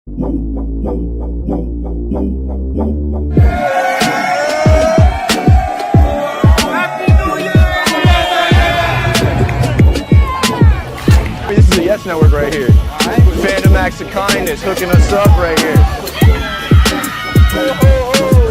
This is a Yes Network right here. Phantom Acts of Kindness hooking us up right here.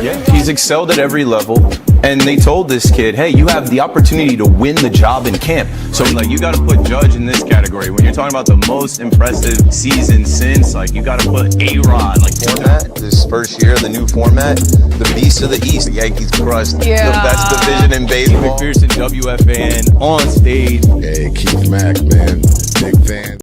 Yeah, he's excelled at every level, and they told this kid, hey, you have the opportunity to win the job in camp. So like, you got to put Judge in this category. When you're talking about the most impressive season since, like, you got to put A-Rod. Like, format, this first year, the new format, the Beast of the East, the Yankees crushed the best division in baseball. McPherson, WFAN, on stage. Hey, Keith Mack, man, big fan.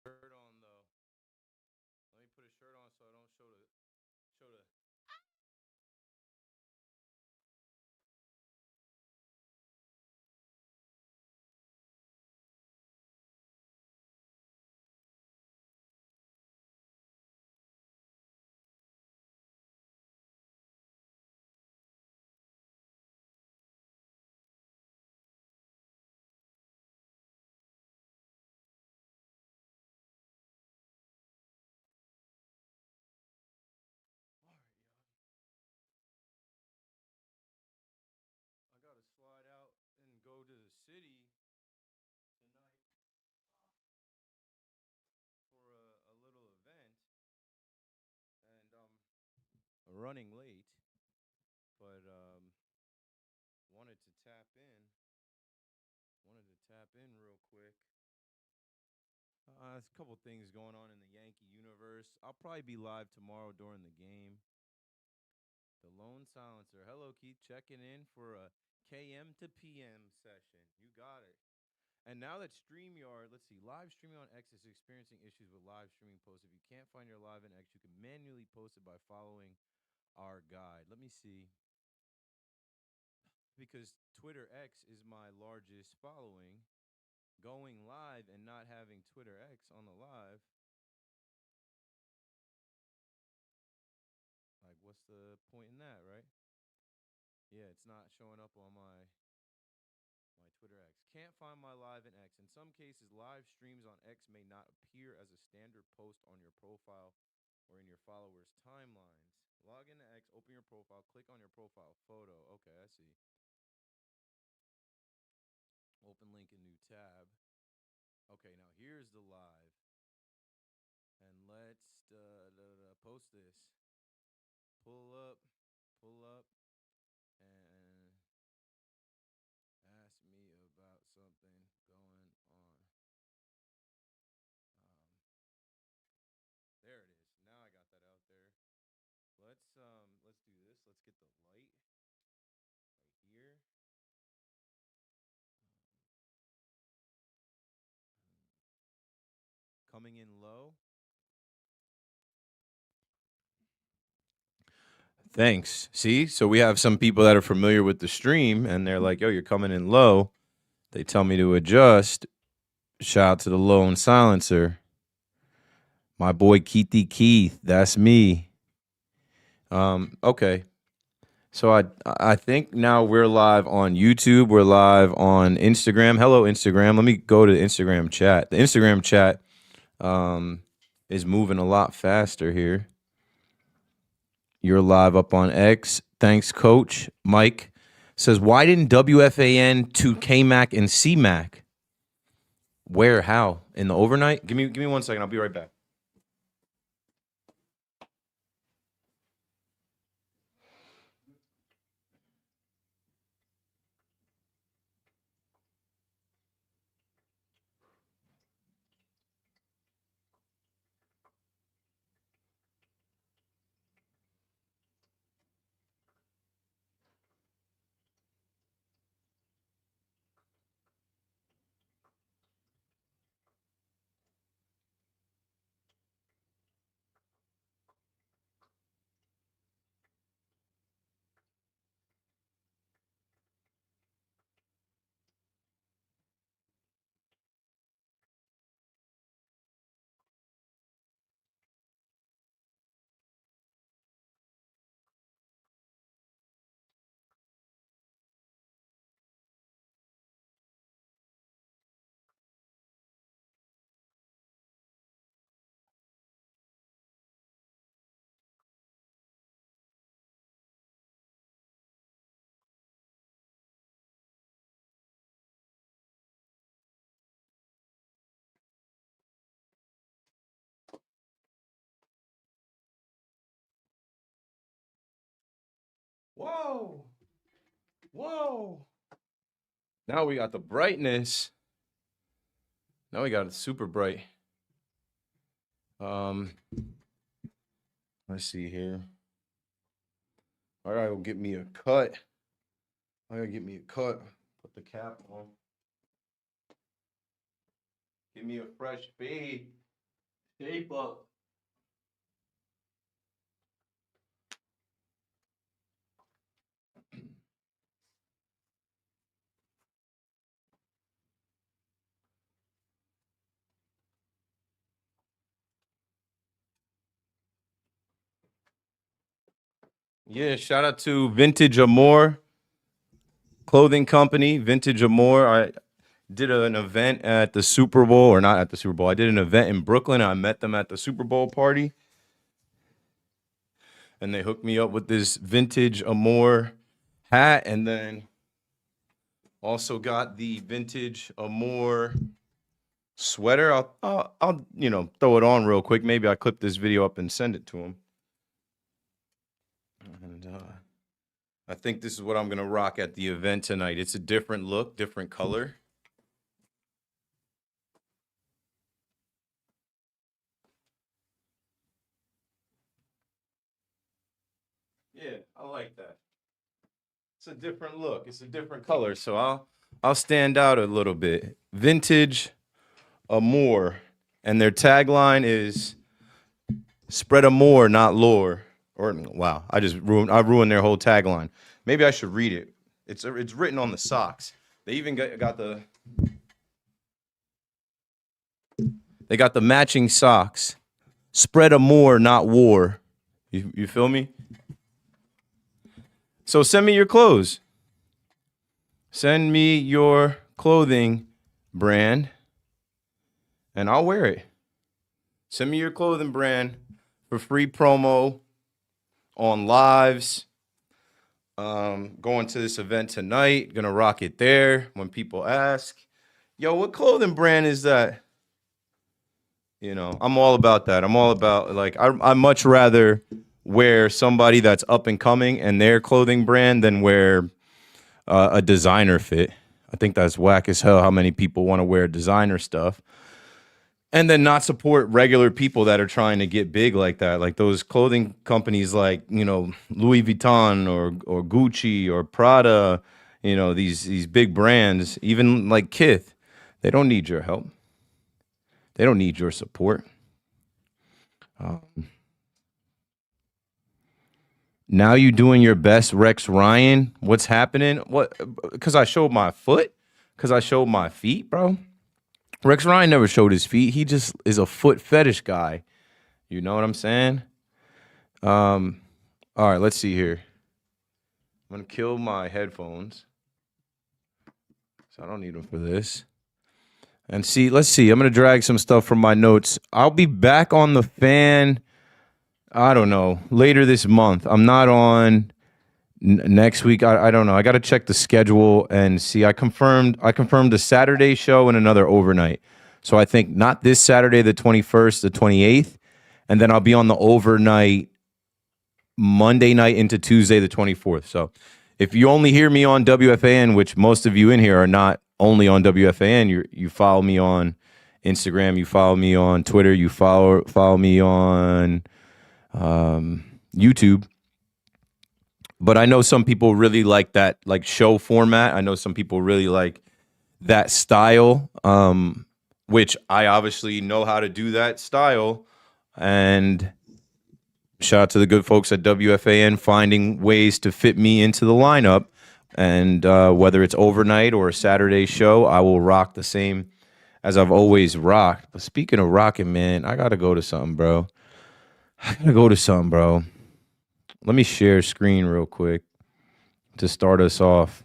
Shirt on though. Let me put a shirt on so I don't show the. I gotta slide out and go to the city tonight for a little event, and running late, but wanted to tap in. Wanted to tap in real quick. There's a couple things going on in the Yankee universe. I'll probably be live tomorrow during the game. The Lone Silencer. Hello, Keith. Checking in for a KM to PM session. You got it. And now that StreamYard, let's see, live streaming on X is experiencing issues with live streaming posts. If you can't find your live in X, you can manually post it by following our guide. Let me see. Because Twitter X is my largest following, going live and not having Twitter X on the live, like, what's the point in that, right? Yeah, it's not showing up on my Twitter X. Can't find my live in X. In some cases, live streams on X may not appear as a standard post on your profile or in your followers' timelines. Log into X, open your profile, click on your profile photo. Okay, I see. Open link in new tab. Okay, now here's the live. And let's post this. Pull up, and ask me about something going on. There it is. Now I got that out there. Let's do this. Let's get the light right here. Coming in low. Thanks. See, so we have some people that are familiar with the stream, and they're like, "Yo, you're coming in low." They tell me to adjust. Shout out to the lone silencer. My boy Keithy Keith, that's me. Okay. So I think now we're live on YouTube. We're live on Instagram. Hello, Instagram. Let me go to the Instagram chat. The Instagram chat is moving a lot faster here. You're live up on X. Thanks, Coach. Mike says, why didn't WFAN to KMAC and CMAC? Where? How? In the overnight? Give me 1 second. I'll be right back. Whoa. Whoa. Now we got the brightness. Now we got it super bright. Let's see here. I gotta go get me a cut. Put the cap on. Give me a fresh fade. Shape up. Yeah, shout out to Vintage Amore Clothing Company. Vintage Amore. I did an event at the Super Bowl, or not at the Super Bowl. I did an event in Brooklyn. I met them at the Super Bowl party. And they hooked me up with this Vintage Amore hat. And then also got the Vintage Amore sweater. I'll throw it on real quick. Maybe I clip this video up and send it to him. And I think this is what I'm gonna rock at the event tonight. It's a different look, different color. Yeah, I like that. It's a different look. It's a different color. So I'll stand out a little bit. Vintage Amore, and their tagline is "Spread Amore, not lore." Or wow, I ruined their whole tagline. Maybe I should read it. It's written on the socks. They even got the matching socks. Spread Amore, not war. You feel me? So send me your clothes. Send me your clothing brand, and I'll wear it. Send me your clothing brand for free promo on lives. Going to this event tonight. Gonna rock it there when people ask, yo, what clothing brand is that? You know, I'm all about that. I'm all about, like, I much rather wear somebody that's up and coming and their clothing brand than wear a designer fit. I think that's whack as hell how many people want to wear designer stuff and then not support regular people that are trying to get big like that. Like those clothing companies like, you know, Louis Vuitton or Gucci or Prada, you know, these big brands, even like Kith, they don't need your help. They don't need your support. Now you doing your best, Rex Ryan. What's happening? What? Because I showed my foot? Because I showed my feet, bro? Rex Ryan never showed his feet. He just is a foot fetish guy. You know what I'm saying? All right, let's see here. I'm going to kill my headphones. So I don't need them for this. And see, let's see. I'm going to drag some stuff from my notes. I'll be back on the fan, I don't know, later this month. I'm not on next week. I don't know. I got to check the schedule and see. I confirmed a Saturday show and another overnight. So I think not this Saturday, the 21st, the 28th. And then I'll be on the overnight Monday night into Tuesday, the 24th. So if you only hear me on WFAN, which most of you in here are not only on WFAN, you follow me on Instagram, you follow me on Twitter, you follow me on YouTube. But I know some people really like that, like, show format. I know some people really like that style, which I obviously know how to do that style. And shout out to the good folks at WFAN finding ways to fit me into the lineup. And whether it's overnight or a Saturday show, I will rock the same as I've always rocked. But speaking of rocking, man, I got to go to something, bro. Let me share screen real quick to start us off.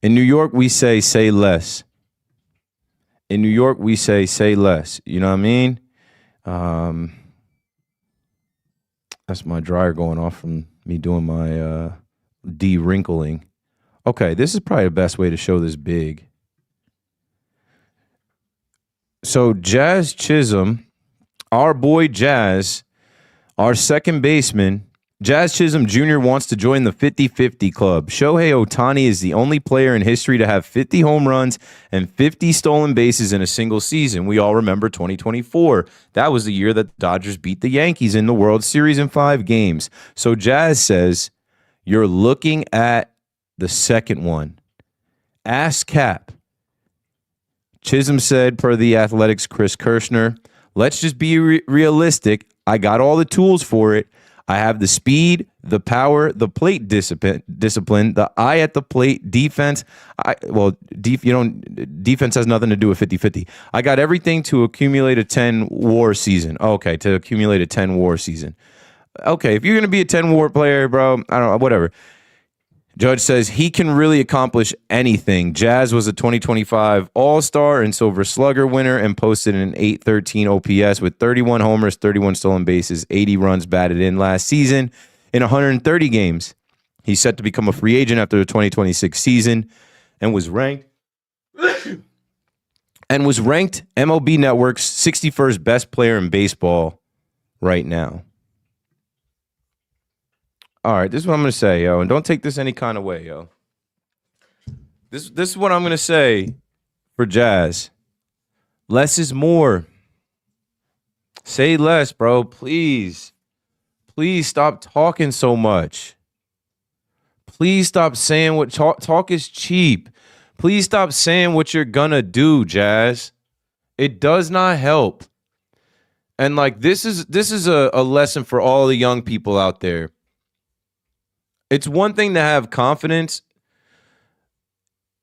In New York, we say less. In New York, we say less. You know what I mean? That's my dryer going off from me doing my de-wrinkling. Okay, this is probably the best way to show this big. So Jazz Chisholm, our boy Jazz, our second baseman, Jazz Chisholm Jr. wants to join the 50-50 club. Shohei Ohtani is the only player in history to have 50 home runs and 50 stolen bases in a single season. We all remember 2024. That was the year that the Dodgers beat the Yankees in the World Series in 5 games. So Jazz says, you're looking at the second one. Ask Cap. Chisholm said, per The Athletic's Chris Kirschner, let's just be realistic. I got all the tools for it. I have the speed, the power, the plate discipline, the eye at the plate, defense. Defense has nothing to do with 50-50. I got everything to accumulate a 10-WAR season. Okay, to accumulate a 10-WAR season. Okay, if you're going to be a 10-WAR player, bro, I don't know, whatever. Judge says he can really accomplish anything. Jazz was a 2025 All-Star and Silver Slugger winner and posted an .813 OPS with 31 homers, 31 stolen bases, 80 runs batted in last season in 130 games. He's set to become a free agent after the 2026 season and was ranked MLB Network's 61st best player in baseball right now. All right, this is what I'm going to say, yo, and don't take this any kind of way, yo. This is what I'm going to say for Jazz. Less is more. Say less, bro, please. Please stop talking so much. Please stop saying what talk is cheap. Please stop saying what you're going to do, Jazz. It does not help. And like this is a lesson for all the young people out there. It's one thing to have confidence,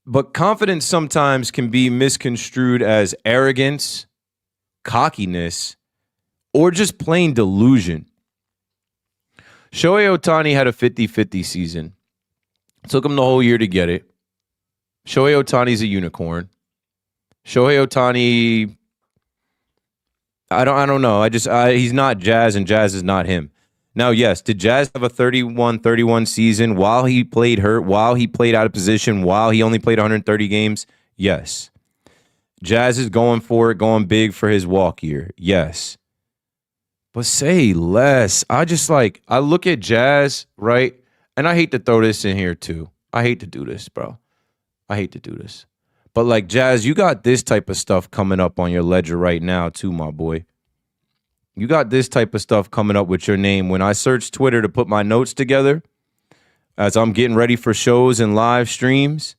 but confidence sometimes can be misconstrued as arrogance, cockiness, or just plain delusion. Shohei Ohtani had a 50-50 season. Took him the whole year to get it. Shohei Ohtani's a unicorn. Shohei Ohtani, I don't know. He's not Jazz, and Jazz is not him. Now, yes, did Jazz have a 31-31 season while he played hurt, while he played out of position, while he only played 130 games? Yes. Jazz is going for it, going big for his walk year. Yes. But say less. I look at Jazz, right? And I hate to throw this in here too. I hate to do this, bro. I hate to do this. But like Jazz, you got this type of stuff coming up on your ledger right now too, my boy. You got this type of stuff coming up with your name. When I search Twitter to put my notes together, as I'm getting ready for shows and live streams,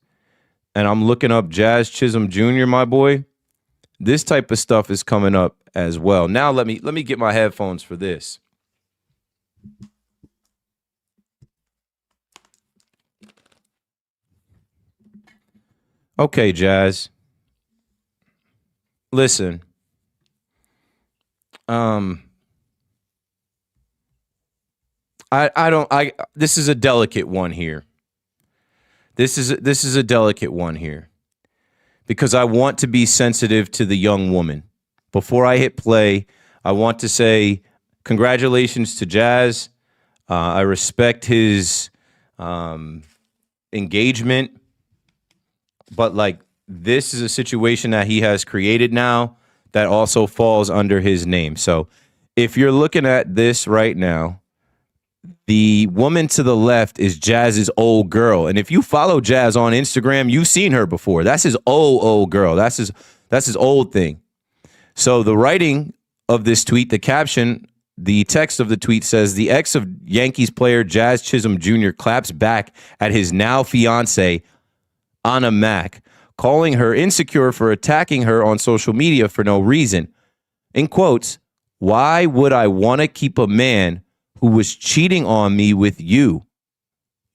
and I'm looking up Jazz Chisholm Jr., my boy, this type of stuff is coming up as well. Now let me get my headphones for this. Okay, Jazz. Listen. This is a delicate one here. This is a delicate one here. Because I want to be sensitive to the young woman. Before I hit play, I want to say congratulations to Jazz. I respect his engagement. But like, this is a situation that he has created now that also falls under his name. So if you're looking at this right now, the woman to the left is Jazz's old girl. And if you follow Jazz on Instagram, you've seen her before. That's his old girl. That's his old thing. So the writing of this tweet, the caption, the text of the tweet says, the ex of Yankees player Jazz Chisholm Jr. claps back at his now fiance, Anna Mack, calling her insecure for attacking her on social media for no reason. In quotes, why would I want to keep a man who was cheating on me with you?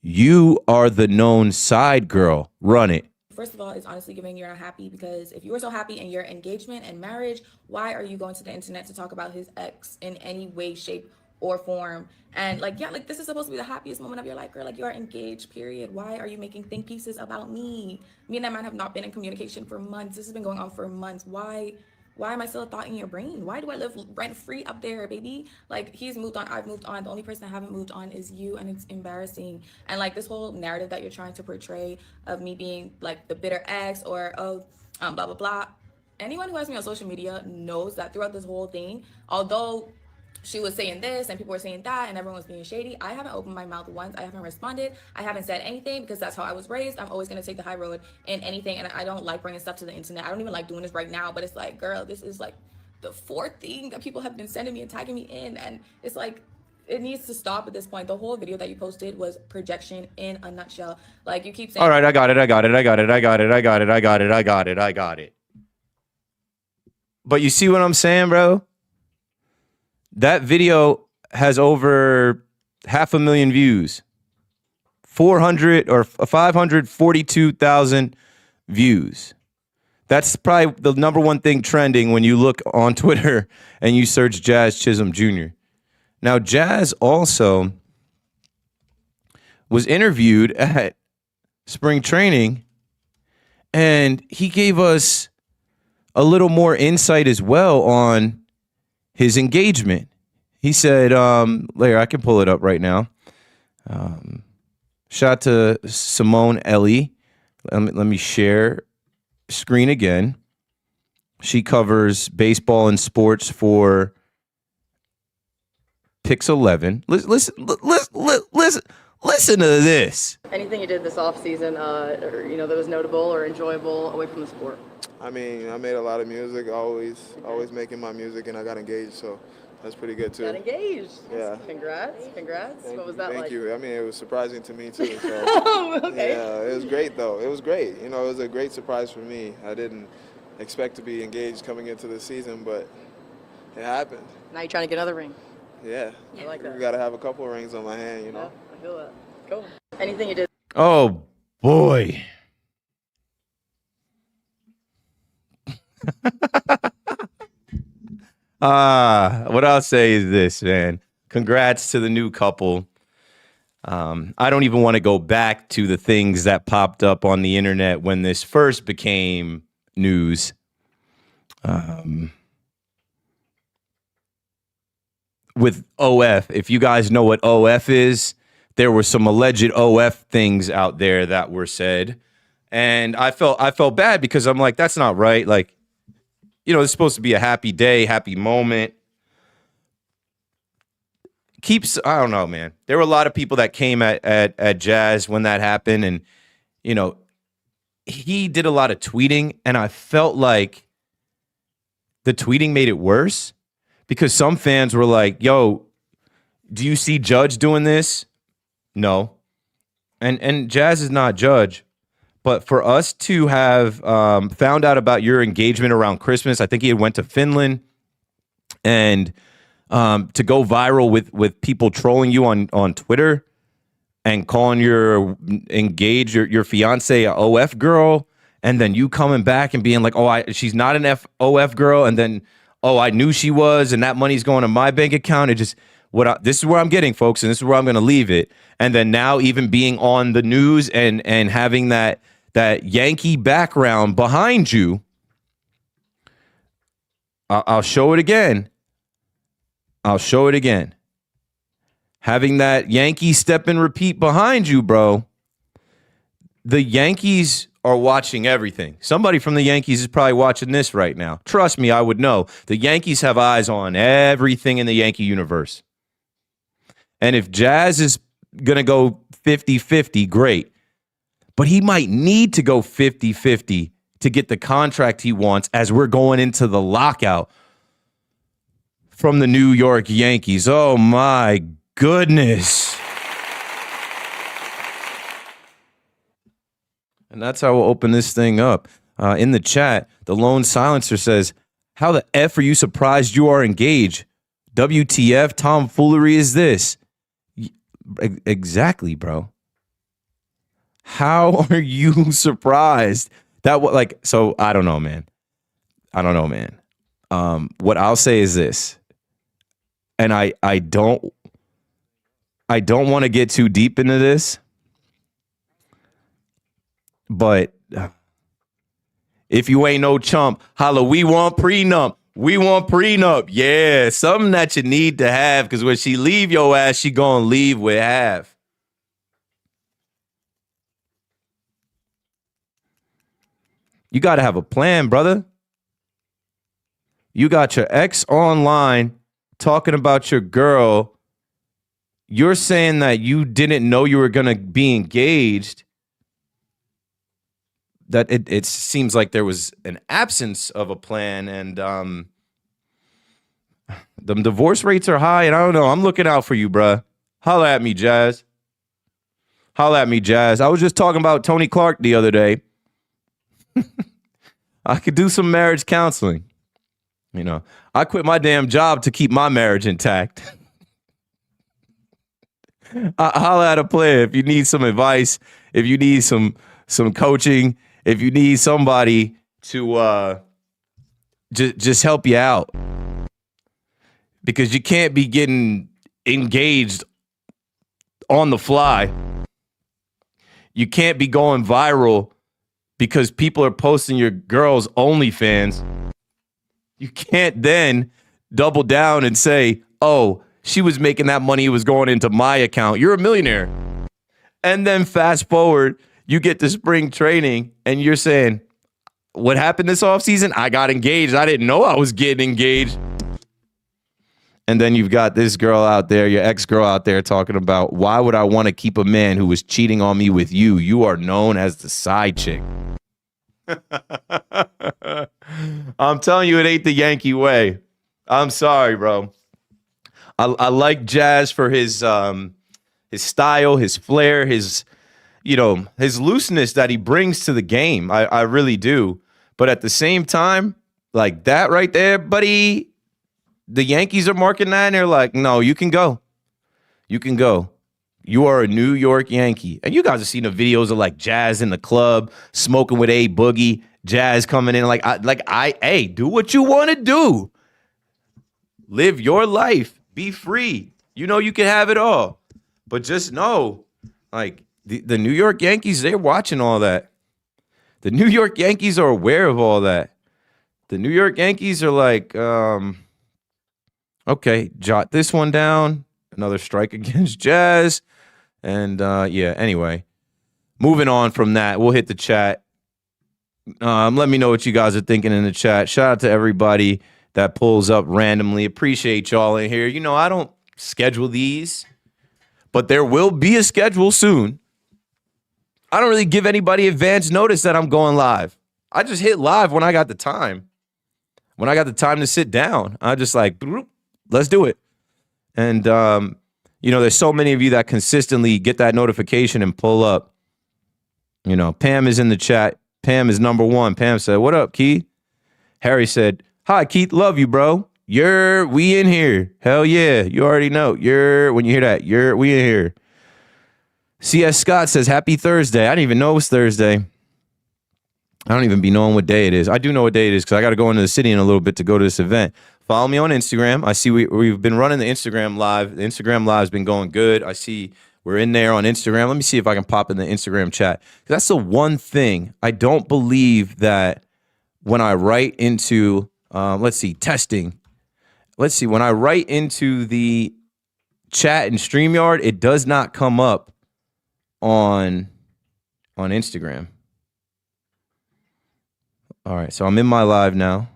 You are the known side girl. Run it. First of all, it's honestly giving you're not happy, because if you were so happy in your engagement and marriage, why are you going to the internet to talk about his ex in any way, shape, or form? And like, yeah, like this is supposed to be the happiest moment of your life, girl. Like, you are engaged, period. Why are you making think pieces about me? Me and that man have not been in communication for months. This has been going on for months. Why am I still a thought in your brain? Why do I live rent free up there, baby? Like, he's moved on, I've moved on. The only person I haven't moved on is you, and it's embarrassing. And like, this whole narrative that you're trying to portray of me being like the bitter ex or blah blah blah. Anyone who has me on social media knows that throughout this whole thing, although she was saying this and people were saying that and everyone was being shady, I haven't opened my mouth once. I haven't responded. I haven't said anything, because that's how I was raised. I'm always going to take the high road in anything, and I don't like bringing stuff to the internet. I don't even like doing this right now, but it's like, girl, this is like the fourth thing that people have been sending me and tagging me in, and it's like, it needs to stop at this point. The whole video that you posted was projection in a nutshell. Like, you keep saying, all right, I got it. But you see what I'm saying, bro? That video has over 500,000 views, 400 or 542,000 views. That's probably the number one thing trending when you look on Twitter and you search Jazz Chisholm Jr. Now, Jazz also was interviewed at spring training, and he gave us a little more insight as well on his engagement. He said, Larry, I can pull it up right now. Shout out to Simone Ellie. Let me share screen again. She covers baseball and sports for Pix 11. Listen to this. Anything you did this off season, that was notable or enjoyable away from the sport? I mean, I made a lot of music, always making my music, and I got engaged, so that's pretty good too. Got engaged. Yeah. Congrats. What was that like? Thank you. I mean, it was surprising to me too. So. Oh, okay. Yeah, it was great though. It was great. It was a great surprise for me. I didn't expect to be engaged coming into the season, but it happened. Now you're trying to get another ring. Yeah. I like that. We got to have a couple of rings on my hand, Yeah, I feel that. Cool. Anything you did. Oh, boy. What I'll say is this, man. Congrats to the new couple. I don't even want to go back to the things that popped up on the internet when this first became news. With OF, if you guys know what OF is, there were some alleged OF things out there that were said, and I felt bad because I'm like, that's not right. Like, it's supposed to be a happy day, happy moment. I don't know, man. There were a lot of people that came at Jazz when that happened, and he did a lot of tweeting, and I felt like the tweeting made it worse because some fans were like, yo, do you see Judge doing this? No. And Jazz is not Judge. But for us to have found out about your engagement around Christmas, I think he had went to Finland, and to go viral with people trolling you on Twitter and calling your your fiance a OF girl, and then you coming back and being like, she's not an OF girl, and then, I knew she was, and that money's going to my bank account. This is where I'm getting, folks, and this is where I'm going to leave it. And then now even being on the news and having that Yankee background behind you, I'll show it again. Having that Yankee step and repeat behind you, bro. The Yankees are watching everything. Somebody from the Yankees is probably watching this right now. Trust me, I would know. The Yankees have eyes on everything in the Yankee universe. And if Jazz is going to go 50-50, great. But he might need to go 50-50 to get the contract he wants as we're going into the lockout from the New York Yankees. Oh, my goodness. And that's how we'll open this thing up. In the chat, the Lone Silencer says, how the F are you surprised you are engaged? WTF tomfoolery is this? Exactly, bro. How are you surprised? So I don't know, man. What I'll say is this, and I don't want to get too deep into this, but if you ain't no chump, holla, we want prenup. We want prenup. Yeah, something that you need to have, because when she leave your ass, she gonna leave with half. You got to have a plan, brother. You got your ex online talking about your girl. You're saying that you didn't know you were going to be engaged. That it seems like there was an absence of a plan, and the divorce rates are high, and I don't know. I'm looking out for you, bruh. Holla at me, Jazz. Holla at me, Jazz. I was just talking about Tony Clark the other day. I could do some marriage counseling. I quit my damn job to keep my marriage intact. Holla at a player if you need some advice, if you need some coaching, if you need somebody to just help you out. Because you can't be getting engaged on the fly. You can't be going viral because people are posting your girl's OnlyFans. You can't then double down and say, oh, she was making that money, it was going into my account. You're a millionaire. And then fast forward, you get to spring training and you're saying, what happened this offseason? I got engaged. I didn't know I was getting engaged. And then you've got this girl out there, your ex-girl out there talking about, why would I want to keep a man who was cheating on me with you? You are known as the side chick. I'm telling you, it ain't the Yankee way. I'm sorry, bro. I like Jazz for his style, his flair, his looseness that he brings to the game. I really do. But at the same time, like that right there, buddy, the Yankees are marking that and they're like, no, you can go. You can go. You are a New York Yankee. And you guys have seen the videos of like Jazz in the club, smoking with A Boogie, Jazz coming in hey, do what you want to do. Live your life. Be free. You know you can have it all. But just know, like, the New York Yankees, they're watching all that. The New York Yankees are aware of all that. The New York Yankees are like, okay, jot this one down. Another strike against Jazz. And, yeah, anyway. Moving on from that, we'll hit the chat. Let me know what you guys are thinking in the chat. Shout out to everybody that pulls up randomly. Appreciate y'all in here. You know, I don't schedule these, but there will be a schedule soon. I don't really give anybody advance notice that I'm going live. I just hit live when I got the time. When I got the time to sit down, I just like, let's do it. And, you know, there's so many of you that consistently get that notification and pull up. You know, Pam is in the chat. Pam is number one. Pam said, what up, Keith? Harry said, hi, Keith. Love you, bro. We in here. Hell yeah. You already know. When you hear that, we in here. C.S. Scott says, happy Thursday. I didn't even know it was Thursday. I don't even be knowing what day it is. I do know what day it is because I got to go into the city in a little bit to go to this event. Follow me on Instagram. I see we've been running the Instagram live. The Instagram live's been going good. I see we're in there on Instagram. Let me see if I can pop in the Instagram chat. That's the one thing. I don't believe that when I write into, testing. Let's see. When I write into the chat in StreamYard, it does not come up on Instagram. All right, so I'm in my live now.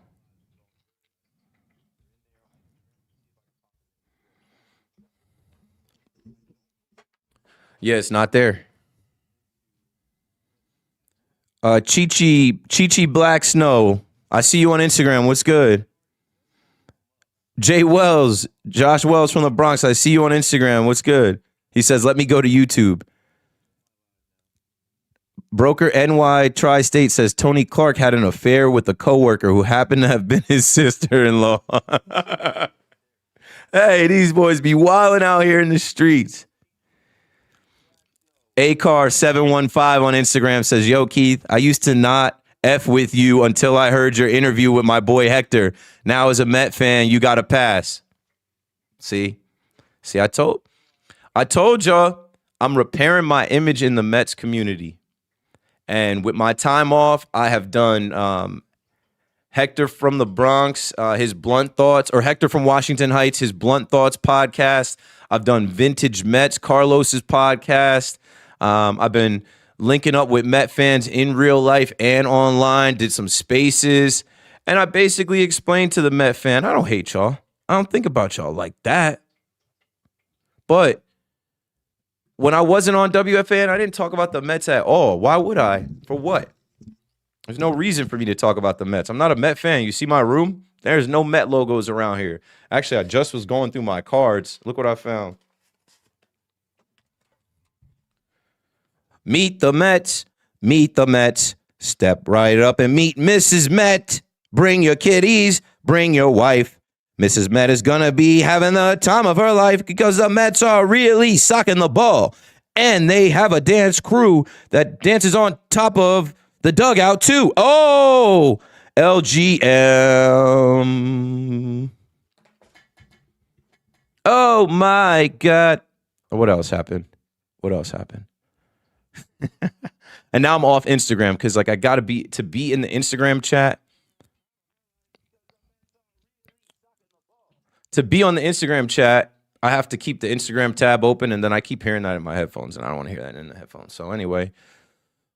Yeah, it's not there. Chi Black Snow. I see you on Instagram. What's good? Jay Wells, Josh Wells from the Bronx. I see you on Instagram. What's good? He says, let me go to YouTube. Broker NY Tri-State says Tony Clark had an affair with a coworker who happened to have been his sister-in-law. Hey, these boys be wilding out here in the streets. Acar715 on Instagram says, yo, Keith, I used to not F with you until I heard your interview with my boy Hector. Now as a Met fan, you got to pass. See, I told y'all I'm repairing my image in the Mets community. And with my time off, I have done Hector from the Bronx, his Blunt Thoughts, or Hector from Washington Heights, his Blunt Thoughts podcast. I've done Vintage Mets, Carlos's podcast. I've been linking up with Met fans in real life and online, did some spaces. And I basically explained to the Met fan, I don't hate y'all. I don't think about y'all like that. But when I wasn't on WFAN, I didn't talk about the Mets at all. Why would I? For what? There's no reason for me to talk about the Mets. I'm not a Met fan. You see my room? There's no Met logos around here. Actually, I just was going through my cards. Look what I found. Meet the Mets. Meet the Mets. Step right up and meet Mrs. Met. Bring your kiddies. Bring your wife. Mrs. Met is going to be having the time of her life because the Mets are really socking the ball. And they have a dance crew that dances on top of the dugout, too. Oh, LGM. Oh, my God. What else happened? And now I'm off Instagram because, like, I got to be in the Instagram chat. To be on the Instagram chat, I have to keep the Instagram tab open, and then I keep hearing that in my headphones, and I don't want to hear that in the headphones. So anyway,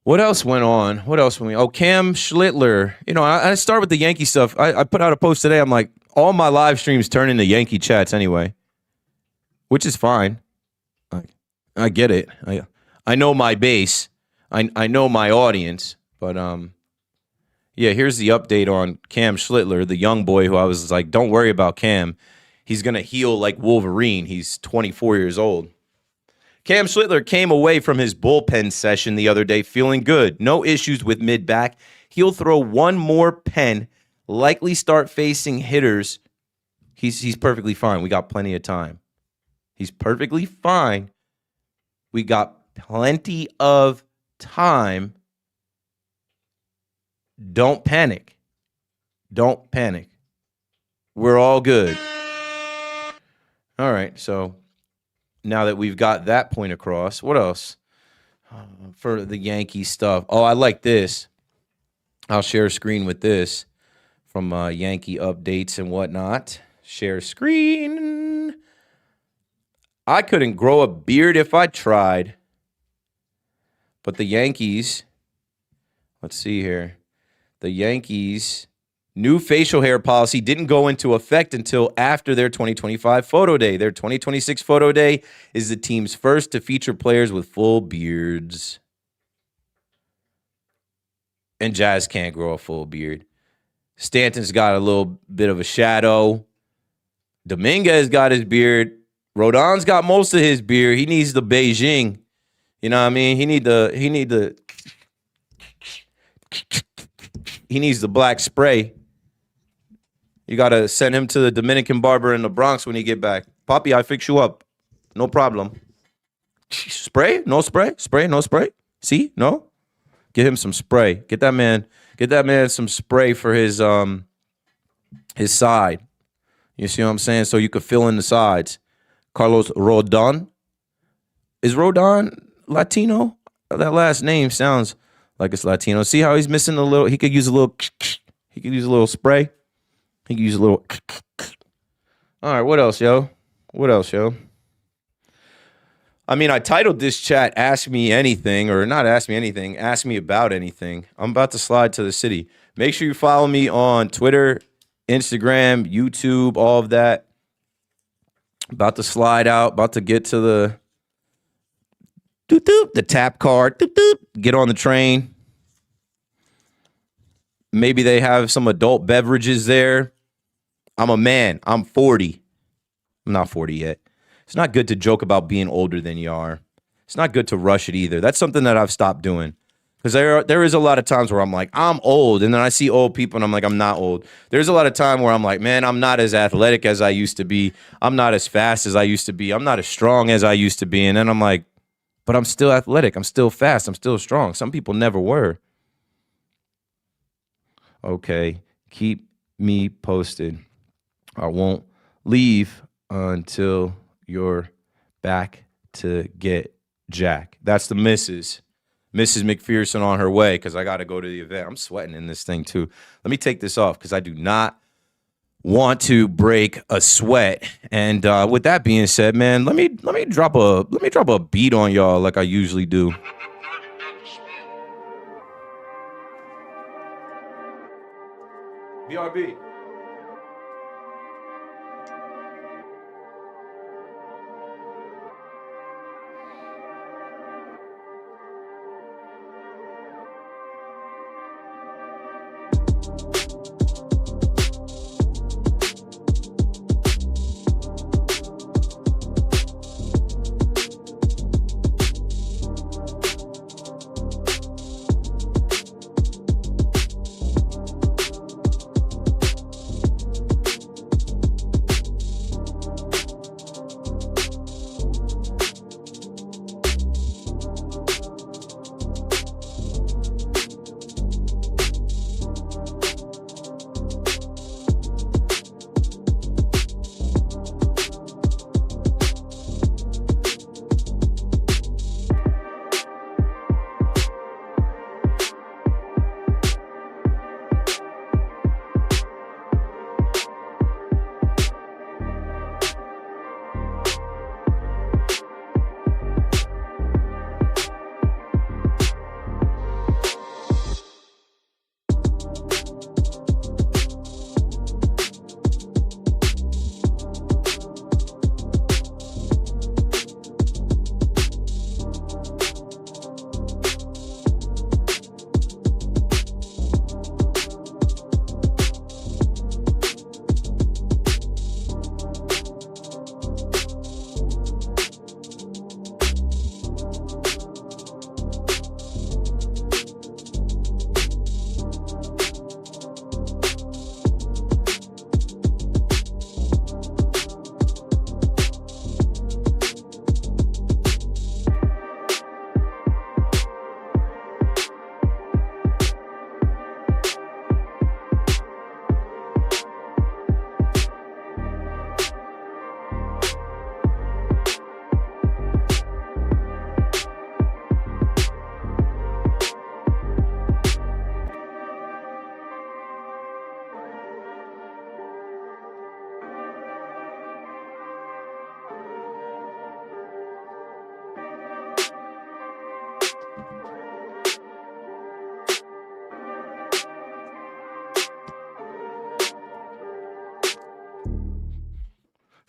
what else went on? Oh, Cam Schlittler. You know, I start with the Yankee stuff. I put out a post today. I'm like, all my live streams turn into Yankee chats anyway, which is fine. I get it. I know my base. I know my audience, but yeah, here's the update on Cam Schlittler, the young boy who I was like, don't worry about Cam. He's going to heal like Wolverine. He's 24 years old. Cam Schlittler came away from his bullpen session the other day feeling good. No issues with mid-back. He'll throw one more pen, likely start facing hitters. He's perfectly fine. We got plenty of time. He's perfectly fine. We got plenty of time. Don't panic. Don't panic. We're all good. All right, so now that we've got that point across. What else for the Yankee stuff? Oh, I like this. I'll share a screen with this from Yankee updates and whatnot. Share screen. I couldn't grow a beard if I tried. But the Yankees, let's see here. The Yankees' new facial hair policy didn't go into effect until after their 2025 photo day. Their 2026 photo day is the team's first to feature players with full beards. And Jazz can't grow a full beard. Stanton's got a little bit of a shadow. Dominguez got his beard. Rodon's got most of his beard. He needs the Beijing. You know what I mean? He needs the black spray. You got to send him to the Dominican barber in the Bronx when he get back. Poppy, I fix you up. No problem. Spray? No spray? Spray? No spray? See? No? Get him some spray. Get that man some spray for his side. You see what I'm saying? So you could fill in the sides. Carlos Rodon. Is Rodon Latino? That last name sounds like it's Latino. See how he's missing a little? He could use a little spray. He could use a little. All right, what else, yo? I mean, I titled this chat Ask Me Anything, or not Ask Me Anything, Ask Me About Anything. I'm about to slide to the city. Make sure you follow me on Twitter, Instagram, YouTube, all of that. About to slide out, about to get to the tap card. Get on the train. Maybe they have some adult beverages there. I'm a man. I'm 40. I'm not 40 yet. It's not good to joke about being older than you are. It's not good to rush it either. That's something that I've stopped doing. Because there is a lot of times where I'm like, I'm old. And then I see old people and I'm like, I'm not old. There's a lot of time where I'm like, man, I'm not as athletic as I used to be. I'm not as fast as I used to be. I'm not as strong as I used to be. And then I'm like, but I'm still athletic. I'm still fast. I'm still strong. Some people never were. Okay. Keep me posted. I won't leave until you're back to get Jack. That's the Mrs. McPherson on her way because I got to go to the event. I'm sweating in this thing too. Let me take this off because I do not want to break a sweat. And with that being said, man, let me drop a beat on y'all like I usually do. BRB.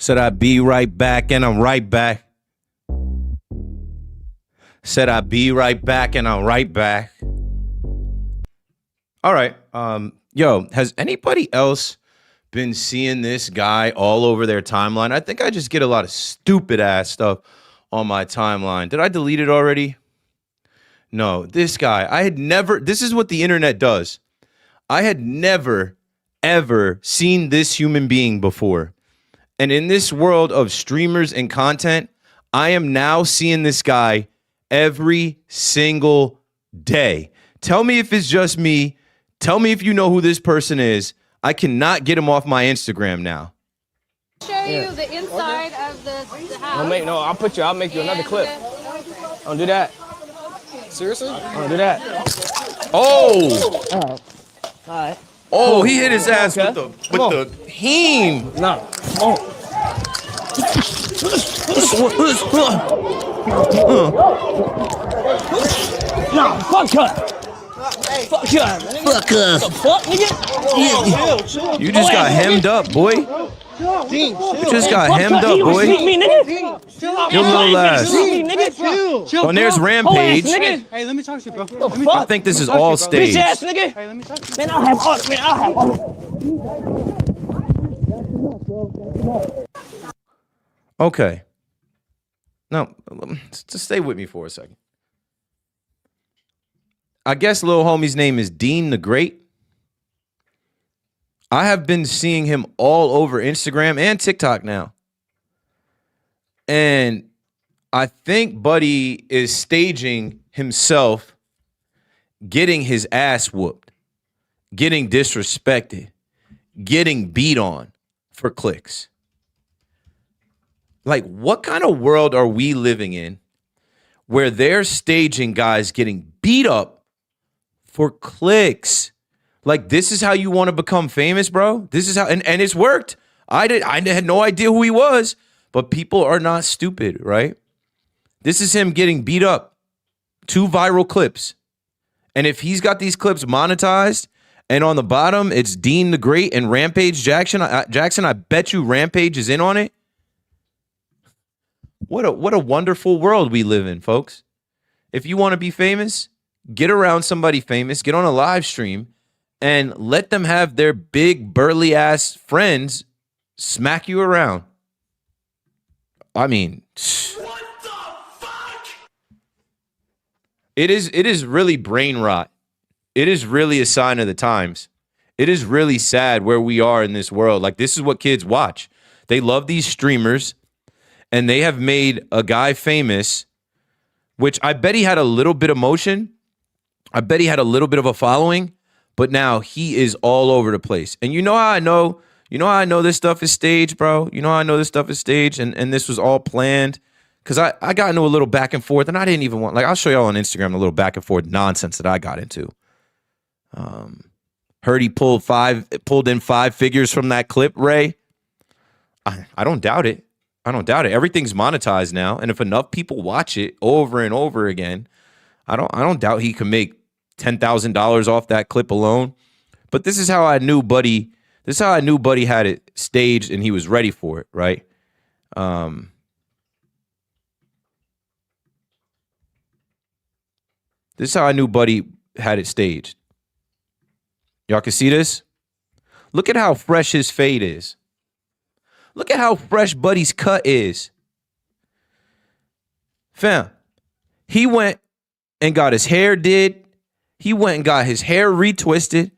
Said I'd be right back, and I'm right back. Said I'd be right back, and I'm right back. All right. Yo, has anybody else been seeing this guy all over their timeline? I think I just get a lot of stupid ass stuff on my timeline. Did I delete it already? No, this guy, I had never, this is what the internet does. I had never, ever seen this human being before. And in this world of streamers and content, I am now seeing this guy every single day. Tell me if it's just me. Tell me if you know who this person is. I cannot get him off my Instagram now. Show you the inside of the house. I'll make you another clip. Don't do that. Seriously? Don't do that. Oh! All right. Oh, he hit his ass with the heme. No. Oh. No, fuck her. Fuck her. Fuck her. The fuck, nigga? Chill. You just got hemmed up, boy. You just got hemmed up, boy. Me, nigga. Your little ass. Chill. Oh, and there's Rampage. Hey, let me talk to you, bro. I think this is all staged. Bitch ass nigga. Hey, let me talk to you. Man, I'll have all. Okay. No, just stay with me for a second. I guess little homie's name is Dean the Great. I have been seeing him all over Instagram and TikTok now. And I think Buddy is staging himself getting his ass whooped, getting disrespected, getting beat on for clicks. Like, what kind of world are we living in where they're staging guys getting beat up for clicks? Like, this is how you want to become famous, bro? This is how, and it's worked. I had no idea who he was, but people are not stupid, right? This is him getting beat up. 2 viral clips. And if he's got these clips monetized, and on the bottom, it's Dean the Great and Rampage Jackson, I bet you Rampage is in on it. What a wonderful world we live in, folks. If you want to be famous, get around somebody famous, get on a live stream, and let them have their big, burly ass friends smack you around. I mean, what the fuck? It is really brain rot. It is really a sign of the times. It is really sad where we are in this world. Like, this is what kids watch. They love these streamers, and they have made a guy famous, which I bet he had a little bit of motion. I bet he had a little bit of a following, but now he is all over the place. And you know how I know? You know how I know this stuff is staged, bro? You know how I know this stuff is staged and this was all planned? Because I got into a little back and forth, and I didn't even want, like, I'll show y'all on Instagram a little back and forth nonsense that I got into. Heard he pulled in 5 figures from that clip, Ray. I don't doubt it. I don't doubt it. Everything's monetized now, and if enough people watch it over and over again, I don't doubt he can make $10,000 off that clip alone. But this is how I knew Buddy. This is how I knew Buddy had it staged and he was ready for it, right? This is how I knew Buddy had it staged. Y'all can see this? Look at how fresh his fade is. Look at how fresh Buddy's cut is. Fam, he went and got his hair did. He went and got his hair retwisted,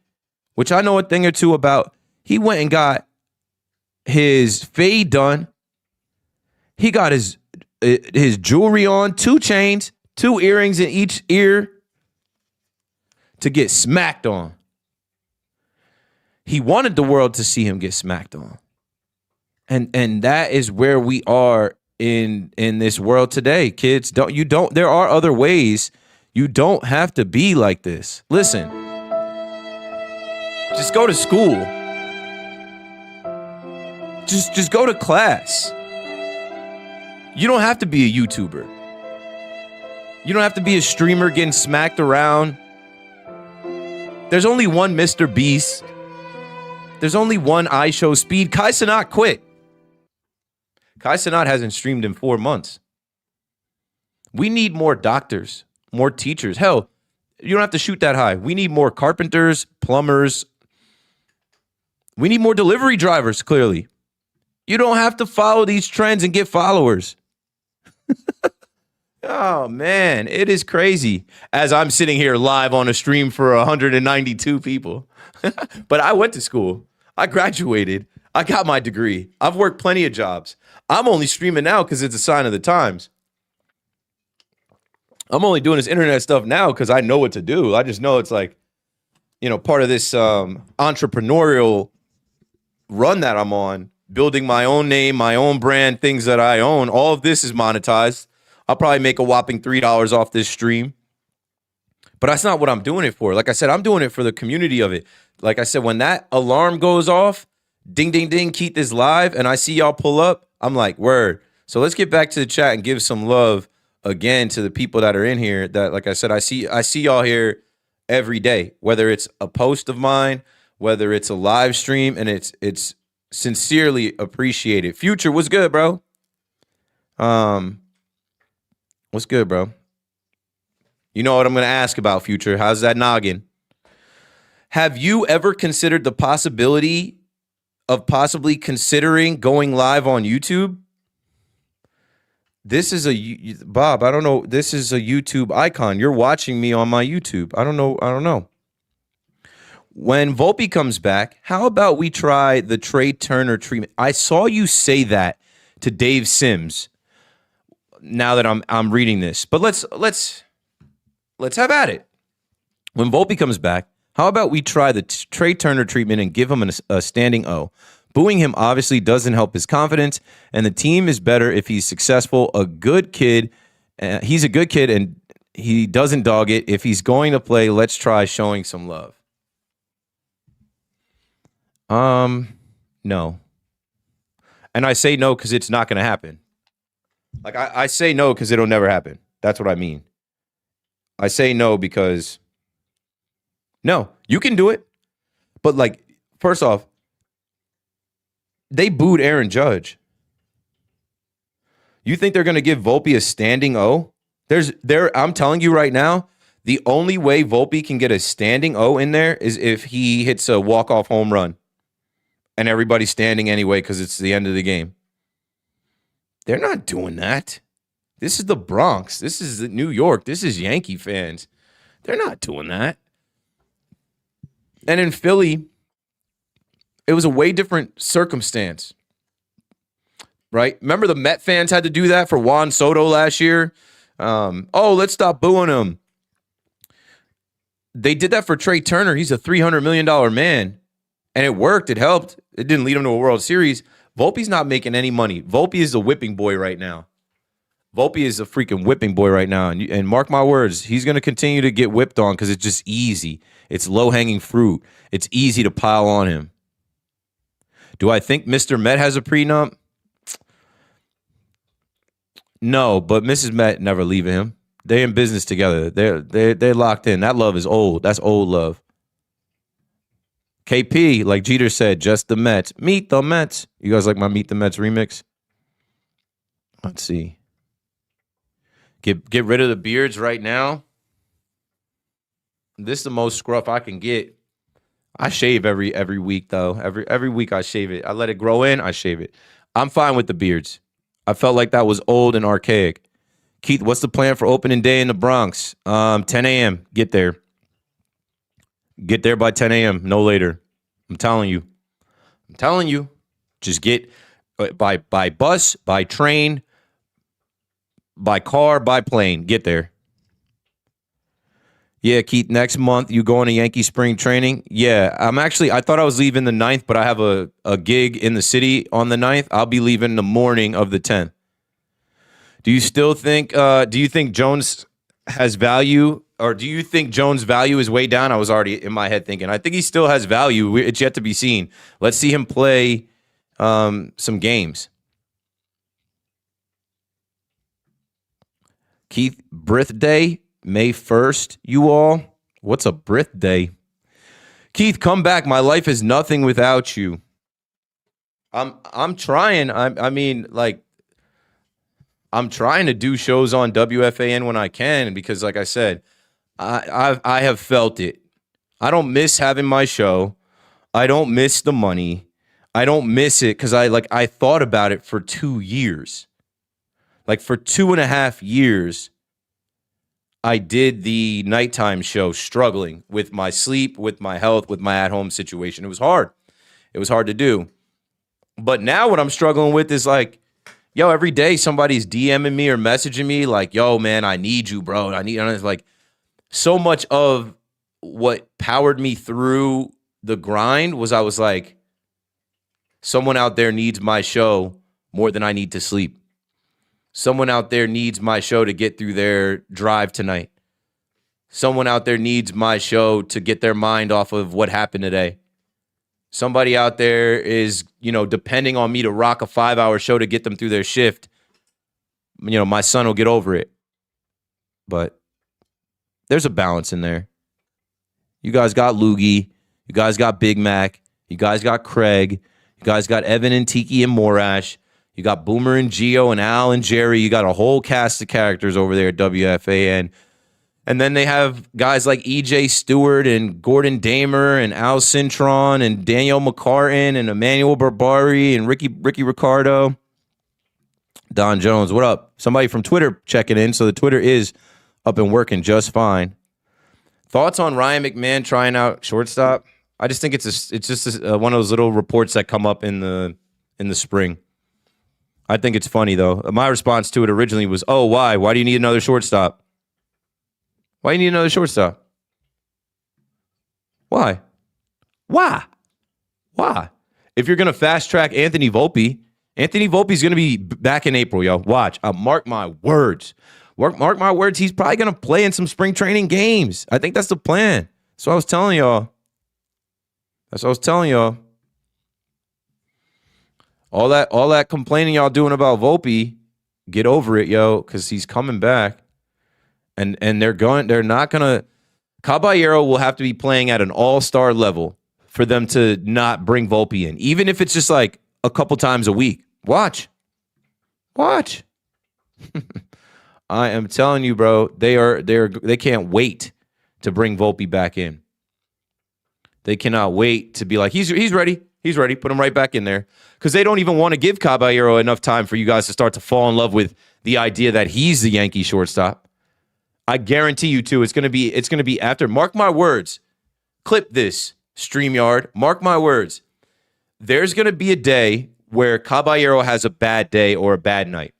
which I know a thing or two about. He went and got his fade done. He got his jewelry on, 2 chains, 2 earrings in each ear to get smacked on. He wanted the world to see him get smacked on. And that is where we are in this world today, kids. There are other ways. You don't have to be like this. Listen, just go to school. Just go to class. You don't have to be a YouTuber. You don't have to be a streamer getting smacked around. There's only one Mr. Beast. There's only one iShow Speed. Kai Cenat quit. Kai Cenat hasn't streamed in 4 months. We need more doctors, more teachers. Hell, you don't have to shoot that high. We need more carpenters, plumbers. We need more delivery drivers, clearly. You don't have to follow these trends and get followers. Oh, man, it is crazy. As I'm sitting here live on a stream for 192 people. But I went to school. I graduated. I got my degree. I've worked plenty of jobs. I'm only streaming now because it's a sign of the times. I'm only doing this internet stuff now because I know what to do. I just know it's like, part of this entrepreneurial run that I'm on, building my own name, my own brand, things that I own. All of this is monetized. I'll probably make a whopping $3 off this stream. But that's not what I'm doing it for. Like I said, I'm doing it for the community of it. Like I said, when that alarm goes off, ding, ding, ding, Keith is live, and I see y'all pull up, I'm like, word. So let's get back to the chat and give some love again to the people that are in here. That, like I said, I see y'all here every day, whether it's a post of mine, whether it's a live stream, and it's sincerely appreciated. Future, what's good, bro? What's good, bro? You know what I'm going to ask about, Future. How's that noggin? Have you ever considered the possibility of possibly considering going live on YouTube? This is Bob, I don't know. This is a YouTube icon. You're watching me on my YouTube. I don't know. When Volpe comes back, how about we try the Trey Turner treatment? I saw you say that to Dave Sims. Now that I'm reading this, but let's have at it. When Volpe comes back, how about we try the Trey Turner treatment and give him a standing O? Booing him obviously doesn't help his confidence, and the team is better if he's successful. A good kid, he's a good kid, and he doesn't dog it. If he's going to play, let's try showing some love. No, and I say no because it's not going to happen. Like, I say no because it'll never happen. That's what I mean. I say no because, no, you can do it. But, like, first off, they booed Aaron Judge. You think they're going to give Volpe a standing O? I'm telling you right now, the only way Volpe can get a standing O in there is if he hits a walk-off home run. And everybody's standing anyway because it's the end of the game. They're not doing that. This is the Bronx. This is New York. This is Yankee fans. They're not doing that. And in Philly, it was a way different circumstance, right? Remember the Met fans had to do that for Juan Soto last year? Let's stop booing him. They did that for Trey Turner. He's a $300 million man, and it worked. It helped. It didn't lead him to a World Series. Volpe's not making any money. Volpe is a whipping boy right now. Volpe is a freaking whipping boy right now. And mark my words, he's going to continue to get whipped on because it's just easy. It's low-hanging fruit. It's easy to pile on him. Do I think Mr. Met has a prenup? No, but Mrs. Met never leaving him. They're in business together. They're locked in. That love is old. That's old love. KP, like Jeter said, just the Mets. Meet the Mets. You guys like my Meet the Mets remix? Let's see. Get rid of the beards right now. This is the most scruff I can get. I shave every week though. Every week I shave it. I let it grow in. I shave it. I'm fine with the beards. I felt like that was old and archaic. Keith, what's the plan for opening day in the Bronx? 10 a.m. Get there. Get there by 10 a.m. No later. I'm telling you. Just get by bus, by train, by car, by plane. Get there. Yeah, Keith, next month you going to Yankee spring training? Yeah, I thought I was leaving the 9th, but I have a gig in the city on the 9th. I'll be leaving the morning of the 10th. Do you think Jones has value, or do you think Jones' value is way down? I was already in my head thinking, I think he still has value. It's yet to be seen. Let's see him play some games. Keith, birthday, May 1st, you all. What's a birthday? Keith, come back. My life is nothing without you. I'm trying. I mean, like, I'm trying to do shows on WFAN when I can because, like I said, I have felt it. I don't miss having my show. I don't miss the money. I don't miss it because I thought about it for 2 years. Like for 2.5 years, I did the nighttime show struggling with my sleep, with my health, with my at-home situation. It was hard. It was hard to do. But now what I'm struggling with is like, yo, every day somebody's DMing me or messaging me like, yo, man, I need you, bro. And it's like so much of what powered me through the grind was I was like, someone out there needs my show more than I need to sleep. Someone out there needs my show to get through their drive tonight. Someone out there needs my show to get their mind off of what happened today. Somebody out there is, depending on me to rock a 5-hour show to get them through their shift. My son will get over it. But there's a balance in there. You guys got Loogie. You guys got Big Mac. You guys got Craig. You guys got Evan and Tiki and Morash. You got Boomer and Geo and Al and Jerry. You got a whole cast of characters over there at WFAN. And then they have guys like EJ Stewart and Gordon Damer and Al Cintron and Daniel McCartan and Emmanuel Barbari and Ricky Ricardo. Don Jones, what up? Somebody from Twitter checking in. So the Twitter is up and working just fine. Thoughts on Ryan McMahon trying out shortstop? I just think it's just one of those little reports that come up in the spring. I think it's funny, though. My response to it originally was, oh, why? Why do you need another shortstop? Why do you need another shortstop? Why? If you're going to fast track Anthony Volpe is going to be back in April, yo. Watch. Mark my words. Mark my words. He's probably going to play in some spring training games. I think that's the plan. That's what I was telling y'all. All that complaining y'all doing about Volpe, get over it, yo, because he's coming back. And they're not gonna. Caballero will have to be playing at an all-star level for them to not bring Volpe in, even if it's just like a couple times a week. Watch. I am telling you, bro, they can't wait to bring Volpe back in. They cannot wait to be like, he's ready. He's ready. Put him right back in there. Because they don't even want to give Caballero enough time for you guys to start to fall in love with the idea that he's the Yankee shortstop. I guarantee you, too, it's gonna be after. Mark my words. Clip this, StreamYard. Mark my words. There's gonna be a day where Caballero has a bad day or a bad night.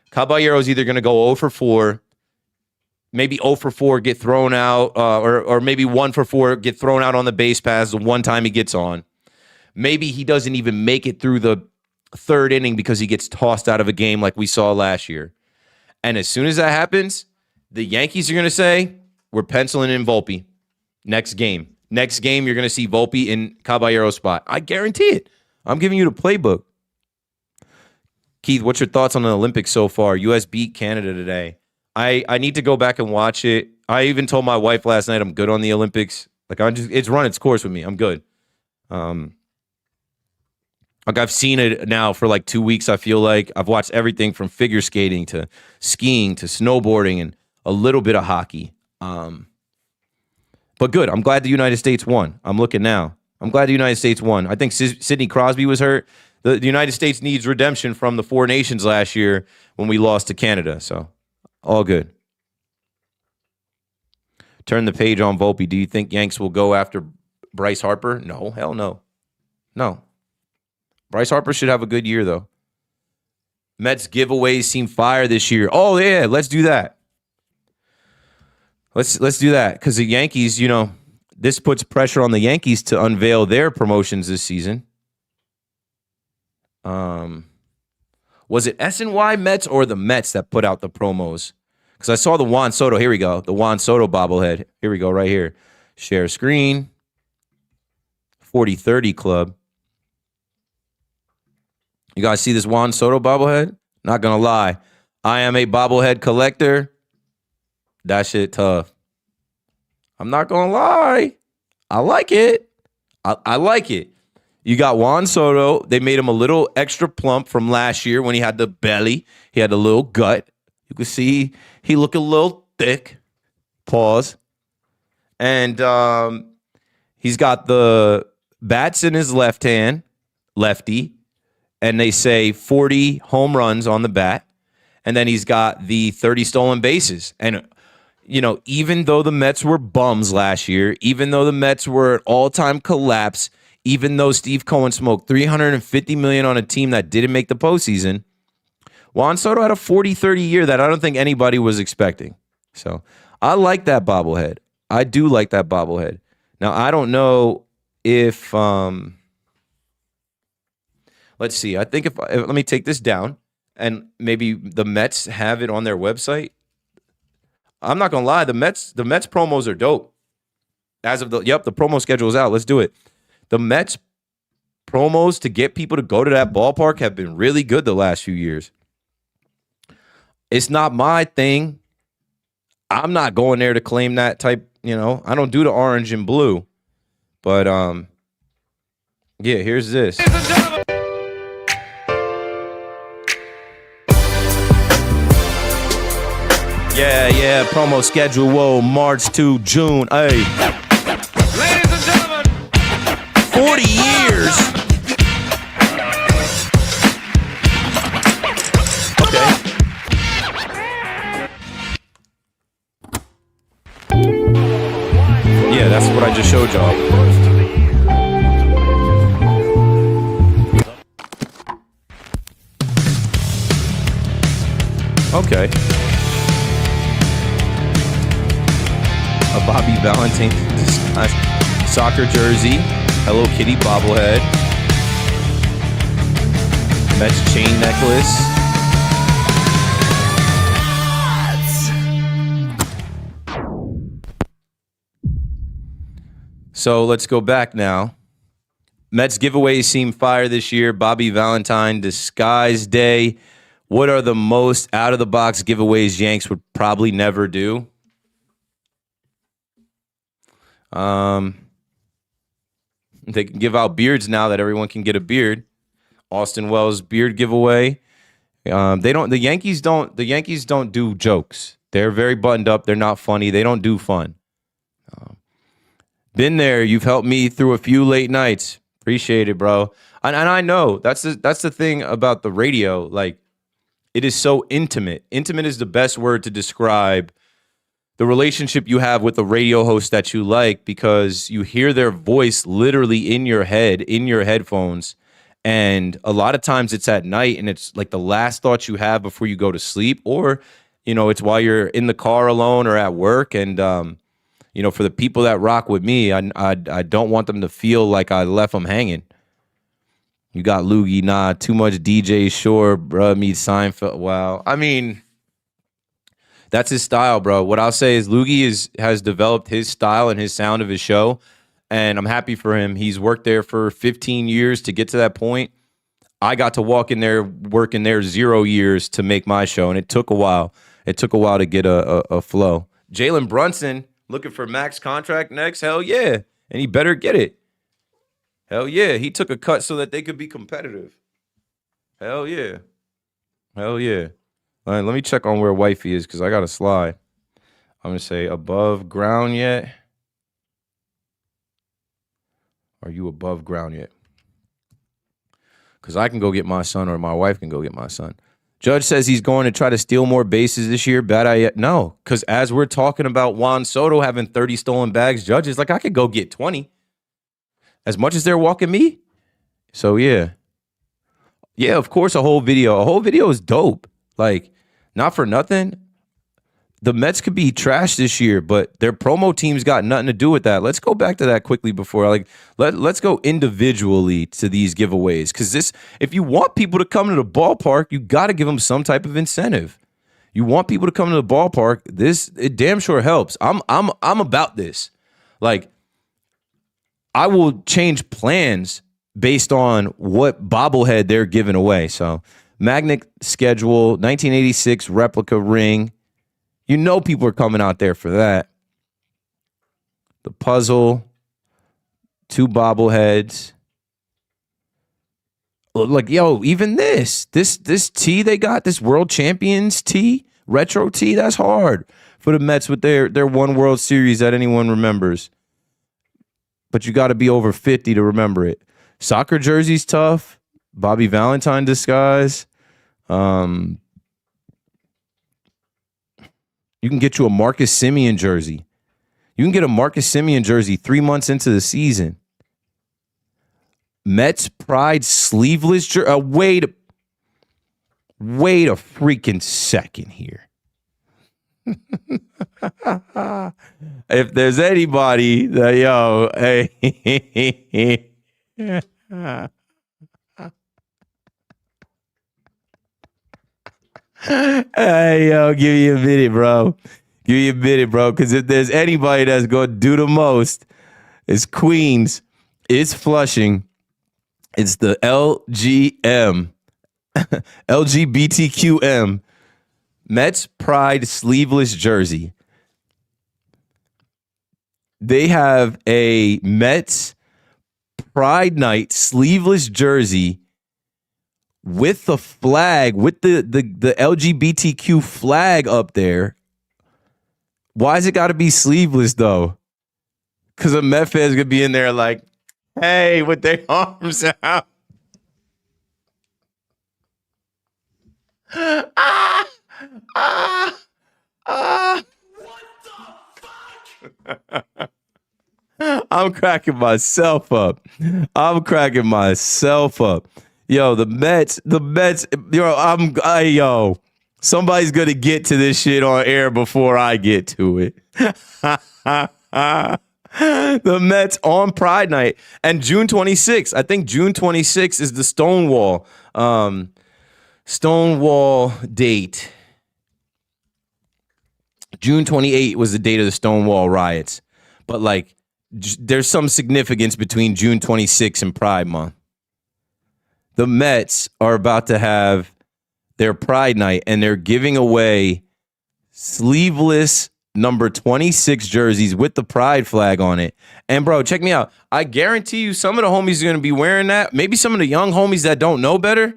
Caballero is either gonna go 0 for 4, maybe 0 for 4, get thrown out, or maybe 1 for 4, get thrown out on the base pass the one time he gets on. Maybe he doesn't even make it through the third inning because he gets tossed out of a game like we saw last year. And as soon as that happens, the Yankees are going to say, we're penciling in Volpe. Next game, you're going to see Volpe in Caballero's spot. I guarantee it. I'm giving you the playbook. Keith, what's your thoughts on the Olympics so far? U.S. beat Canada today. I need to go back and watch it. I even told my wife last night I'm good on the Olympics. It's run its course with me. I'm good. I've seen it now for like 2 weeks. I feel like I've watched everything from figure skating to skiing to snowboarding and a little bit of hockey. But good. I'm glad the United States won. I'm looking now. I'm glad the United States won. I think Sidney Crosby was hurt. The United States needs redemption from the Four Nations last year when we lost to Canada. So all good. Turn the page on Volpe. Do you think Yanks will go after Bryce Harper? No, hell no. No. Bryce Harper should have a good year, though. Mets giveaways seem fire this year. Oh, yeah, let's do that. Let's do that. Because the Yankees, this puts pressure on the Yankees to unveil their promotions this season. Was it SNY Mets or the Mets that put out the promos? Because I saw the Juan Soto. Here we go. The Juan Soto bobblehead. Here we go, right here. Share screen. 40-30 Club. You guys see this Juan Soto bobblehead? Not going to lie. I am a bobblehead collector. That shit tough. I'm not going to lie. I like it. I like it. You got Juan Soto. They made him a little extra plump from last year when he had the belly. He had a little gut. You can see he looked a little thick. Pause. And he's got the bats in his left hand, lefty, and they say 40 home runs on the bat. And then he's got the 30 stolen bases. And, you know, even though the Mets were bums last year, even though the Mets were an all-time collapse, even though Steve Cohen smoked $350 million on a team that didn't make the postseason, Juan Soto had a 40-30 year that I don't think anybody was expecting. So I like that bobblehead. I do like that bobblehead. Now, I don't know if let's see. I think if let me take this down, and maybe the Mets have it on their website. I'm not gonna lie, the Mets promos are dope. As of the promo schedule is out. Let's do it. The Mets promos to get people to go to that ballpark have been really good the last few years. It's not my thing. I'm not going there to claim that type, you know. I don't do the orange and blue. But yeah, here's this. Yeah, promo schedule. Whoa, March to June. Hey. Ladies and gentlemen, 40 years. Okay. Yeah, that's what I just showed y'all. Okay. A Bobby Valentine soccer jersey, Hello Kitty bobblehead, Mets chain necklace. So let's go back now. Mets giveaways seem fire this year. Bobby Valentine disguise day. What are the most out-of-the-box giveaways Yanks would probably never do? They can give out beards now that everyone can get a beard. Austin Wells beard giveaway. The Yankees don't do jokes. They're very buttoned up. They're not funny. They don't do fun. Been there. You've helped me through a few late nights. Appreciate it, bro. And I know that's the thing about the radio. Like, it is so intimate. Intimate is the best word to describe the relationship you have with a radio host that you like, because you hear their voice literally in your head, in your headphones. And a lot of times it's at night, and it's like the last thoughts you have before you go to sleep, or, you know, it's while you're in the car alone or at work. And, you know, for the people that rock with me, I don't want them to feel like I left them hanging. You got Loogie, nah, too much DJ Shore, bruh, meets Seinfeld. Wow. I mean, that's his style, bro. What I'll say is Loogie has developed his style and his sound of his show, and I'm happy for him. He's worked there for 15 years to get to that point. I got to walk in there, work in there 0 years to make my show, and it took a while. It took a while to get a flow. Jalen Brunson looking for max contract next? Hell yeah. And he better get it. Hell yeah. He took a cut so that they could be competitive. Hell yeah. Hell yeah. All right, let me check on where Wifey is, because I got to slide. I'm going to say above ground yet? Are you above ground yet? Because I can go get my son, or my wife can go get my son. Judge says he's going to try to steal more bases this year. Bad idea. No, because as we're talking about Juan Soto having 30 stolen bags, Judge is like, I could go get 20. As much as they're walking me. So, yeah. Yeah, of course, a whole video. A whole video is dope. Like, not for nothing. The Mets could be trash this year, but their promo team's got nothing to do with that. Let's go back to that quickly before, let's go individually to these giveaways. Because if you want people to come to the ballpark, you got to give them some type of incentive. You want people to come to the ballpark. It damn sure helps. I'm about this. Like, I will change plans based on what bobblehead they're giving away. So, magnet schedule, 1986 replica ring. You know people are coming out there for that. The puzzle, 2 bobbleheads. Like, yo, even this tee they got, this World Champions tee, retro tee, that's hard for the Mets with their one World Series that anyone remembers. But you got to be over 50 to remember it. Soccer jersey's tough. Bobby Valentine disguise. You can get you a Marcus Semien jersey. You can get a Marcus Semien jersey 3 months into the season. Mets Pride sleeveless jersey. Wait a freaking second here. If there's anybody that, yo, hey, hey, yo, give me a minute, bro. Give me a minute, bro, because if there's anybody that's going to do the most, it's Queens, it's Flushing, it's the LGM, LGBTQM, Mets Pride sleeveless jersey. They have a Mets Pride Night sleeveless jersey with the flag, with the LGBTQ flag up there. Why has it got to be sleeveless, though? Because a Met fan's going to be in there like, hey, with their arms out. I'm cracking myself up. Yo, the Mets, yo, somebody's gonna get to this shit on air before I get to it. The Mets on Pride Night and June 26th. I think June 26th is the Stonewall date. June 28th was the date of the Stonewall riots. But like, there's some significance between June 26th and Pride Month. The Mets are about to have their Pride Night, and they're giving away sleeveless number 26 jerseys with the Pride flag on it. And bro, check me out. I guarantee you some of the homies are going to be wearing that. Maybe some of the young homies that don't know better.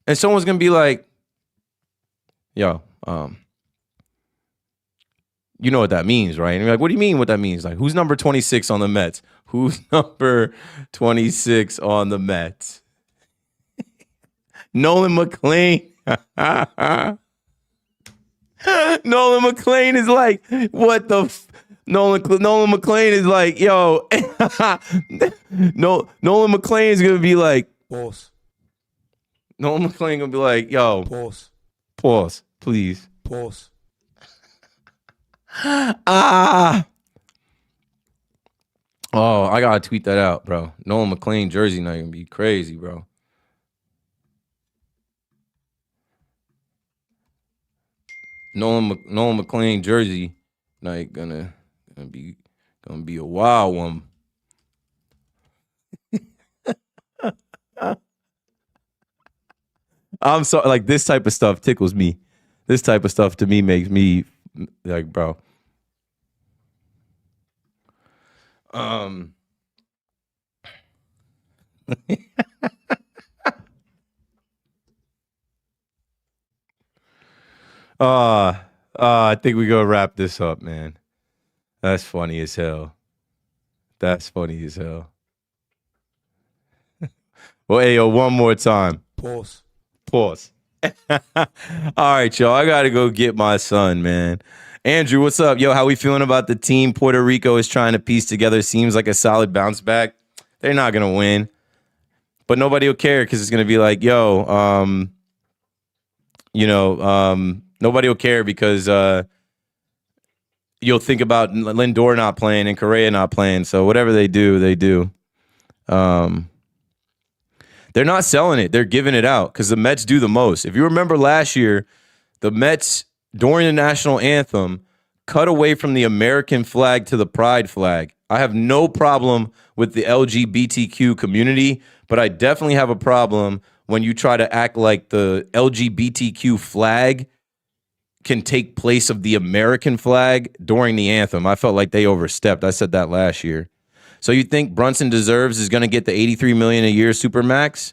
And someone's going to be like, yo, you know what that means, right? And you're like, what do you mean what that means? Like, who's number 26 on the Mets? Who's number 26 on the Mets? Nolan McLean. Nolan McLean is like, what the Nolan McLean is like, yo. Nolan McLean is going to be like, Pause. Nolan McLean going to be like, yo. Pause, please. Pause. Oh, I gotta tweet that out, bro. Nolan McLean jersey night gonna be crazy, bro. Nolan McLean jersey night gonna be a wild one. I'm sorry, like this type of stuff tickles me. This type of stuff to me makes me like, bro. I think we gonna wrap this up, man. That's funny as hell. Well, hey, yo, one more time. Pause. All right, y'all. I gotta go get my son, man. Andrew, what's up? Yo, how we feeling about the team Puerto Rico is trying to piece together? Seems like a solid bounce back. They're not gonna win, but nobody will care because it's gonna be like, yo, nobody will care because you'll think about Lindor not playing and Correa not playing. So whatever they do, they do. They're not selling it. They're giving it out because the Mets do the most. If you remember last year, the Mets, during the national anthem, cut away from the American flag to the pride flag. I have no problem with the LGBTQ community, but I definitely have a problem when you try to act like the LGBTQ flag can take place of the American flag during the anthem. I felt like they overstepped. I said that last year. So you think Brunson deserves is going to get the $83 million a year supermax?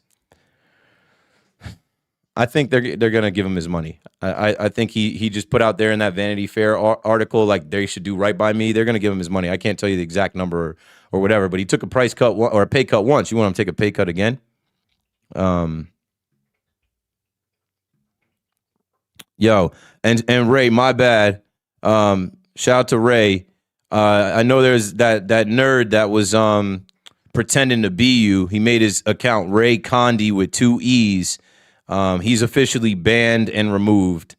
I think they're gonna give him his money. I think he just put out there in that Vanity Fair article like they should do right by me. They're gonna give him his money. I can't tell you the exact number or whatever, but he took a price cut or a pay cut once. You want him to take a pay cut again? Yo, and Ray, my bad. Shout out to Ray. I know there's that nerd that was pretending to be you. He made his account Ray Condi with 2 E's. He's officially banned and removed.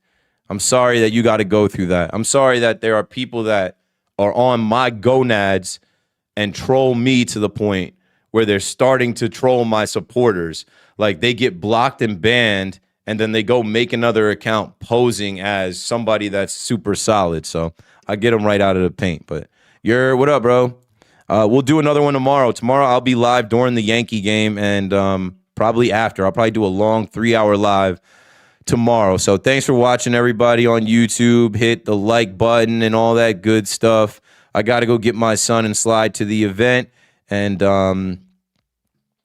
I'm sorry that you got to go through that. I'm sorry that there are people that are on my gonads and troll me to the point where they're starting to troll my supporters. Like they get blocked and banned, and then they go make another account posing as somebody that's super solid. So I get them right out of the paint. But what up, bro? We'll do another one tomorrow. Tomorrow I'll be live during the Yankee game and probably after. I'll probably do a long 3-hour live tomorrow. So thanks for watching, everybody on YouTube. Hit the like button and all that good stuff. I got to go get my son and slide to the event. And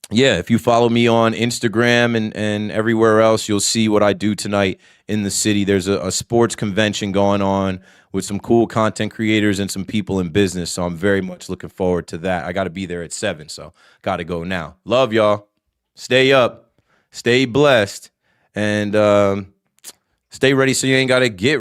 yeah, if you follow me on Instagram and everywhere else, you'll see what I do tonight in the city. There's a sports convention going on with some cool content creators and some people in business. So I'm very much looking forward to that. I got to be there at 7, so got to go now. Love y'all. Stay up. Stay blessed. And stay ready so you ain't got to get